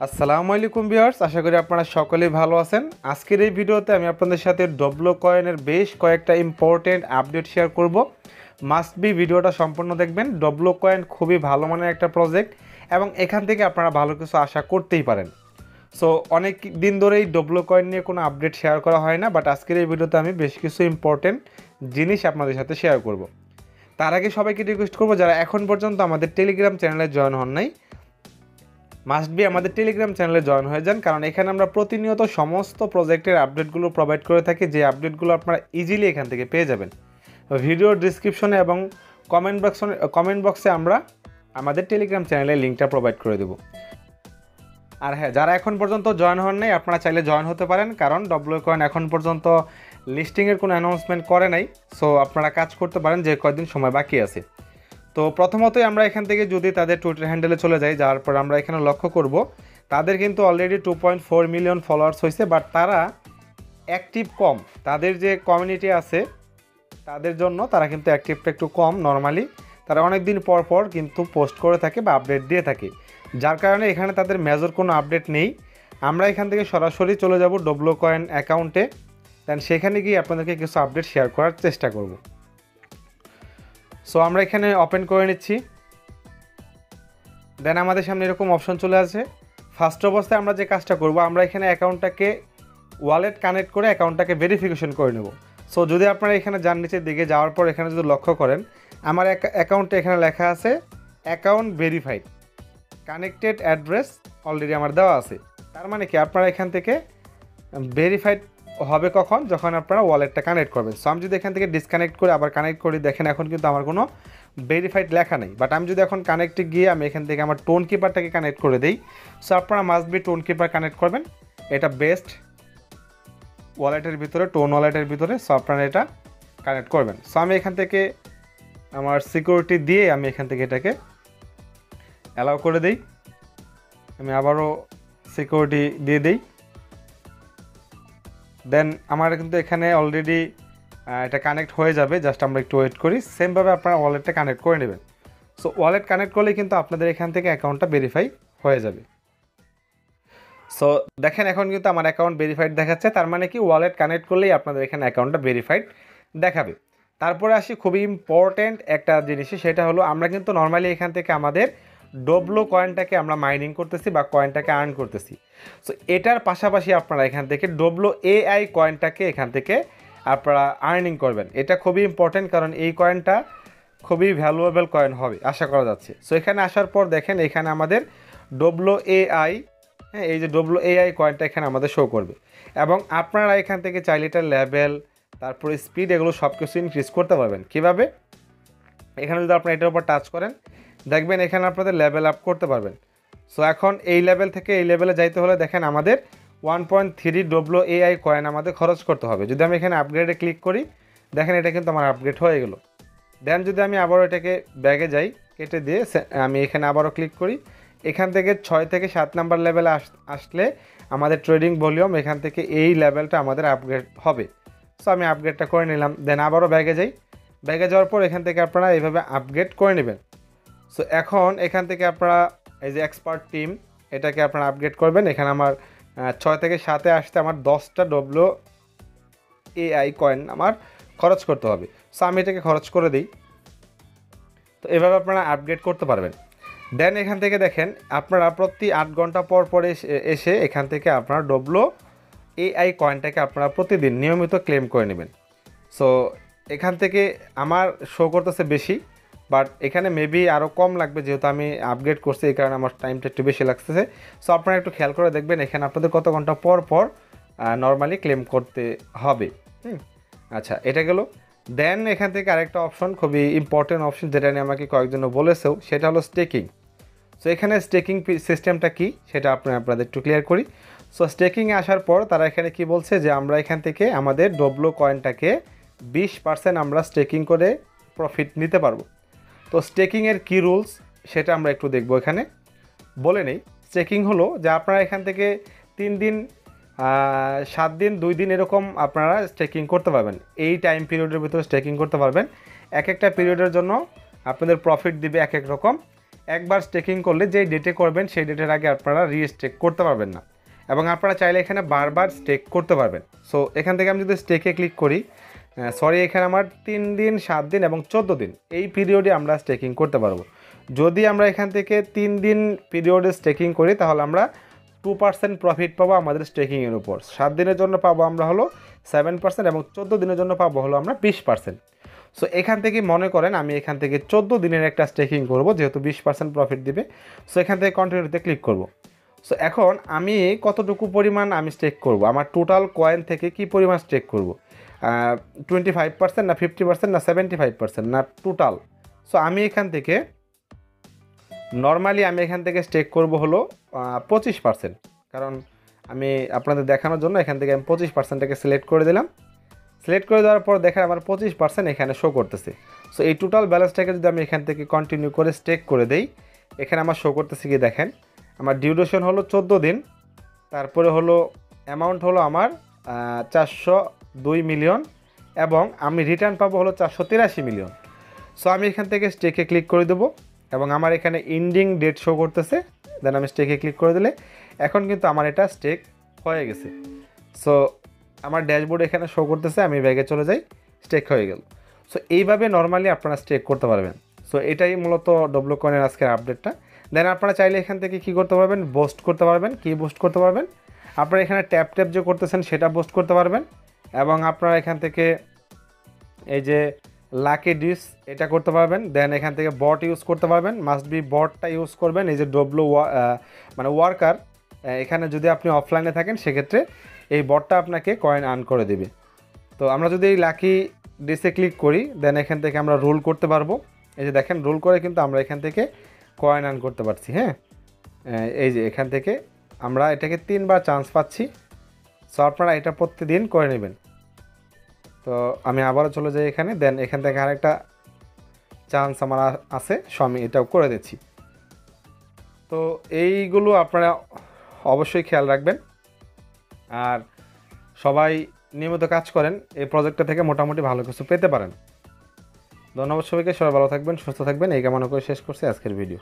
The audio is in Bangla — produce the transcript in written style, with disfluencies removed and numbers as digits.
আসসালামু আলাইকুম ভিউয়ার্স, আশা করি আপনারা সকলেই ভালো আছেন। আজকের এই ভিডিওতে আমি আপনাদের সাথে ডব্লু কয়েনের বেশ কয়েকটা ইম্পর্টেন্ট আপডেট শেয়ার করব। মাস্ট বি ভিডিওটা সম্পূর্ণ দেখবেন। ডব্লু কয়েন খুবই ভালো মানের একটা প্রজেক্ট এবং এখান থেকে আপনারা ভালো কিছু আশা করতেই পারেন। সো অনেক দিন ধরেই ডব্লু কয়েন নিয়ে কোনো আপডেট শেয়ার করা হয় না, বাট আজকের এই ভিডিওতে আমি বেশ কিছু ইম্পর্টেন্ট জিনিস আপনাদের সাথে শেয়ার করব। তার আগে সবাইকে রিকোয়েস্ট করব, যারা এখন পর্যন্ত আমাদের টেলিগ্রাম চ্যানেলে জয়েন হন নাই, মাস্ট বি আমাদের টেলিগ্রাম চ্যানেলে জয়েন হয়ে যান, কারণ এখানে আমরা প্রতিনিয়ত সমস্ত প্রজেক্টের আপডেটগুলো প্রোভাইড করে থাকি, যে আপডেটগুলো আপনারা ইজিলি এখান থেকে পেয়ে যাবেন। ভিডিওর ডিসক্রিপশনে এবং কমেন্ট বক্সে আমরা আমাদের টেলিগ্রাম চ্যানেলের লিঙ্কটা প্রোভাইড করে দেবো। আর হ্যাঁ, যারা এখন পর্যন্ত জয়েন হন নাই, আপনারা চাইলে জয়েন হতে পারেন, কারণ ডব্লু কয়েন এখন পর্যন্ত লিস্টিংয়ের কোনো অ্যানাউন্সমেন্ট করে নাই। সো আপনারা কাজ করতে পারেন, যে কয়েকদিন সময় বাকি আছে। তো প্রথমতই আমরা এখান থেকে যদি তাদের টুইটার হ্যান্ডেলে চলে যাই, যাওয়ার পর আমরা এখানে লক্ষ্য করব তাদের কিন্তু অলরেডি 2.4 মিলিয়ন ফলোয়ার্স হয়েছে, বাট তারা অ্যাক্টিভ কম। তাদের যে কমিউনিটি আছে তাদের জন্য তারা কিন্তু অ্যাক্টিভটা একটু কম। নর্মালি তারা অনেক দিন পর পর কিন্তু পোস্ট করে থাকে বা আপডেট দিয়ে থাকে, যার কারণে এখানে তাদের মেজর কোনো আপডেট নেই। আমরা এখান থেকে সরাসরি চলে যাব ডব্লু কয়েন অ্যাকাউন্টে, দেন সেখানে গিয়ে আপনাদেরকে কিছু আপডেট শেয়ার করার চেষ্টা করব। সো আমরা এখানে ওপেন করে নিচ্ছি। দেন আমাদের সামনে এরকম অপশন চলে আসে। ফার্স্ট অবস্থায় আমরা যে কাজটা করব, আমরা এখানে অ্যাকাউন্টটাকে ওয়ালেট কানেক্ট করে অ্যাকাউন্টটাকে ভেরিফিকেশন করে নেব। সো যদি আপনারা এখানে যান, নিচের দিকে যাওয়ার পর এখানে যদি লক্ষ্য করেন, আমার অ্যাকাউন্টে এখানে লেখা আছে account verified, connected address already আমার দেওয়া আছে। তার মানে কি, আপনারা এখান থেকে ভেরিফাইড হবে কখন? যখন আপনারা ওয়ালেটটা কানেক্ট করবেন। সো আমি যদি এখান থেকে ডিসকানেক্ট করে আবার কানেক্ট করি, দেখেন এখন কিন্তু আমার কোনো ভেরিফাইড লেখা নেই। বাট আমি যদি এখন কানেক্টে গিয়ে আমি এখান থেকে আমার টোন কিপারটাকে কানেক্ট করে দিই, সো আপনারা must be tone keeper connect করবেন। এটা বেস্ট ওয়ালেটের ভিতরে, টোন ওয়ালেটের ভিতরে। সো আপনারা এটা কানেক্ট করবেন। সো আমি এখান থেকে আমার সিকিউরিটি দিয়ে আমি এখান থেকে এটাকে অ্যালাউ করে দিই। আমি আবারও সিকিউরিটি দিয়ে দিই। দেন আমার কিন্তু এখানে অলরেডি এটা কানেক্ট হয়ে যাবে, জাস্ট আমরা একটু ওয়েট করি। সেমভাবে আপনারা ওয়ালেটটা কানেক্ট করে নেবেন। সো ওয়ালেট কানেক্ট করলেই কিন্তু আপনাদের এখান থেকে অ্যাকাউন্টটা ভেরিফাই হয়ে যাবে। সো দেখেন এখন কিন্তু আমার অ্যাকাউন্ট ভেরিফাইড দেখাচ্ছে, তার মানে কি ওয়ালেট কানেক্ট করলেই আপনাদের এখানে অ্যাকাউন্টটা ভেরিফাইড দেখাবে। তারপরে আসি খুবই ইম্পর্ট্যান্ট একটা জিনিসে, সেটা হলো আমরা কিন্তু নর্মালি এখান থেকে আমাদের ডব্লু কয়েনটাকে আমরা মাইনিং করতেছি বা কয়েনটাকে আর্ন করতেছি। সো এটার পাশাপাশি আপনারা এখান থেকে ডব্লু এআই কয়েনটাকে এখান থেকে আপনারা আর্নিং করবেন। এটা খুবই ইম্পর্ট্যান্ট, কারণ এই কয়েনটা খুবই ভ্যালুয়েবল কয়েন হবে আশা করা যাচ্ছে। সো এখানে আসার পর দেখেন এখানে আমাদের ডব্লু এআই, হ্যাঁ, এই যে ডব্লু এআই কয়েনটা এখানে আমাদের শো করবে, এবং আপনারা এখান থেকে চাইলে এটার লেভেল, তারপরে স্পিড, এগুলো সব কিছু ইনক্রিজ করতে পারবেন। কীভাবে? এখানে যদি আপনারা এটার উপর টাচ করেন, দেখবেন এখানে আপনাদের লেভেল আপ করতে পারবেন। সো এখন এই লেভেল থেকে এই লেভেলে যাইতে হলে দেখেন আমাদের 1.3 ডব্লু এআই কয়েন আমাদের খরচ করতে হবে। যদি আমি এখানে আপগ্রেডে ক্লিক করি, দেখেন এটা কিন্তু আমার আপগ্রেড হয়ে গেল। দেন যদি আমি আবারও এটাকে ব্যাগে যাই, কেটে দিয়ে আমি এখানে আবারও ক্লিক করি, এখান থেকে 6 থেকে 7 নাম্বার লেভেলে আসলে আমাদের ট্রেডিং ভলিউম এখান থেকে এই লেভেলটা আমাদের আপগ্রেড হবে। সো আমি আপগ্রেডটা করে নিলাম। দেন আবারও ব্যাগে যাই, ব্যাগে যাওয়ার পর এখান থেকে আপনারা এইভাবে আপগ্রেড করে নেবেন। সো এখন এখান থেকে আপনারা এই যে এক্সপার্ট টিম, এটাকে আপনারা আপগ্রেড করবেন। এখানে আমার 6 থেকে 7-এ আসতে আমার 10টা ডব্লু এআই কয়েন আমার খরচ করতে হবে। সো আমি এটাকে খরচ করে দিই। তো এভাবে আপনারা আপগ্রেড করতে পারবেন। দেন এখান থেকে দেখেন আপনারা প্রতি 8 ঘন্টা পর পরে এসে এখান থেকে আপনারা ডব্লু এআই কয়েনটাকে আপনারা প্রতিদিন নিয়মিত ক্লেম করে নেবেন। সো এখান থেকে আমার শো করতেছে বেশি, বাট এখানে মেবি আরও কম লাগবে, যেহেতু আমি আপগ্রেড করছি, এই কারণে আমার টাইমটা একটু বেশি লাগতেছে। সো আপনারা একটু খেয়াল করে দেখবেন এখানে আপনাদের কত ঘন্টা পর পর নর্মালি ক্লেম করতে হবে। আচ্ছা, এটা গেল। দেন এখান থেকে আরেকটা অপশন, খুবই ইম্পর্টেন্ট অপশন, যেটা নিয়ে আমাকে কয়েকজন বলেছেও, সেটা হলো স্টেকিং। সো এখানে স্টেকিং সিস্টেমটা কি সেটা আপনাদের একটু ক্লিয়ার করি। সো স্টেকিংয়ে আসার পর তারা এখানে কি বলছে, যে আমরা এখান থেকে আমাদের ডব্লু কয়েনটাকে 20% আমরা স্টেকিং করে প্রফিট নিতে পারবো। তো স্টেকিংয়ের কী রুলস সেটা আমরা একটু দেখবো। এখানে বলে নেই, স্টেকিং হলো যে আপনারা এখান থেকে 3 দিন, 7 দিন, 2 দিন এরকম আপনারা স্টেকিং করতে পারবেন। এই টাইম পিরিয়ডের ভিতরে স্টেকিং করতে পারবেন। এক একটা পিরিয়ডের জন্য আপনাদের প্রফিট দিবে এক এক রকম। একবার স্টেকিং করলে যেই ডেটে করবেন সেই ডেটের আগে আপনারা রিস্টেক করতে পারবেন না, এবং আপনারা চাইলে এখানে বারবার স্টেক করতে পারবেন। সো এখান থেকে আমি যদি স্টেকে ক্লিক করি, সরি এখানে আমার 3 দিন, 7 দিন এবং 14 দিন এই পিরিয়ডে আমরা স্টেকিং করতে পারবো। যদি আমরা এখান থেকে 3 দিন পিরিয়ডে স্টেকিং করি তাহলে আমরা 2% প্রফিট পাবো আমাদের স্টেকিংয়ের উপর। 7 দিনের জন্য পাবো আমরা হলো 7% এবং 14 দিনের জন্য পাবো হলো আমরা 20%। সো এখান থেকে মনে করেন আমি এখান থেকে 14 দিনের একটা স্টেকিং করব, যেহেতু 20% প্রফিট দিবে। সো এখান থেকে কন্টিনিউতে ক্লিক করব। সো এখন আমি কতটুকু পরিমাণ আমি স্টেক করব, আমার টোটাল কয়েন থেকে কি পরিমাণ স্টেক করব, 25% না 50% না 75% না টোটাল। সো আমি এখান থেকে নর্মালি আমি এখান থেকে স্টেক করব হলো 25%, কারণ আমি আপনাদের দেখানোর জন্য এখান থেকে আমি 25%টাকে সিলেক্ট করে দিলাম। সিলেক্ট করে দেওয়ার পর দেখেন আমার 25% এখানে শো করতেছে। সো এই টোটাল ব্যালেন্সটাকে যদি আমি এখান থেকে কন্টিনিউ করে স্টেক করে দেই, এখানে আমার শো করতেছে কি দেখেন, আমার ডিউরেশন হলো 14 দিন, তারপরে হলো অ্যামাউন্ট হলো আমার 402 মিলিয়ন এবং আমি রিটার্ন পাবো হলো 483 মিলিয়ন। সো আমি এখান থেকে স্টেকে ক্লিক করে দেবো এবং আমার এখানে এন্ডিং ডেট শো করতেছে। দেন আমি স্টেকে ক্লিক করে দিলে এখন কিন্তু আমার এটা স্টেক হয়ে গেছে। সো আমার ড্যাশবোর্ড এখানে শো করতেছে, আমি ব্যাগে চলে যাই, স্টেক হয়ে গেল। সো এইভাবে নর্মালি আপনারা স্টেক করতে পারবেন। সো এটাই মূলত ডব্লু কয়েনের আজকের আপডেটটা। দেন আপনারা চাইলে এখান থেকে কী করতে পারবেন, বুস্ট করতে পারবেন। কি বুস্ট করতে পারবেন, আপনারা এখানে ট্যাপ ট্যাপ যে করতেছেন সেটা বুস্ট করতে পারবেন, এবং আপনারা এখান থেকে এই যে লাকি ডিস এটা করতে পারবেন। দেন এখান থেকে বট ইউজ করতে পারবেন, মাস্ট বি বটটা ইউজ করবেন। এই যে ডব্লু মানে ওয়ার্কার, এখানে যদি আপনি অফলাইনে থাকেন সেক্ষেত্রে এই বটটা আপনাকে কয়েন আর্ন করে দেবে। তো আমরা যদি এই লাকি ডিসে ক্লিক করি, দেন এখান থেকে আমরা রোল করতে পারবো। এই যে দেখেন রোল করে কিন্তু আমরা এখান থেকে কয়েন আর্ন করতে পারছি। হ্যাঁ, এই যে এখান থেকে আমরা এটাকে 3বার চান্স পাচ্ছি। সো আপনারা এটা প্রতিদিন করে নেবেন। তো আমি আবারও চলে যাই এখানে, দেন এখান থেকে আরেকটা চান্স আমার আছে, সো আমি এটাও করে দিচ্ছি। তো এইগুলো আপনারা অবশ্যই খেয়াল রাখবেন, আর সবাই নিয়মিত কাজ করেন, এই প্রজেক্টটা থেকে মোটামুটি ভালো কিছু পেতে পারেন। ধন্যবাদ সবাইকে, সবাই ভালো থাকবেন, সুস্থ থাকবেন, এই কামনা করে শেষ করছি আজকের ভিডিও।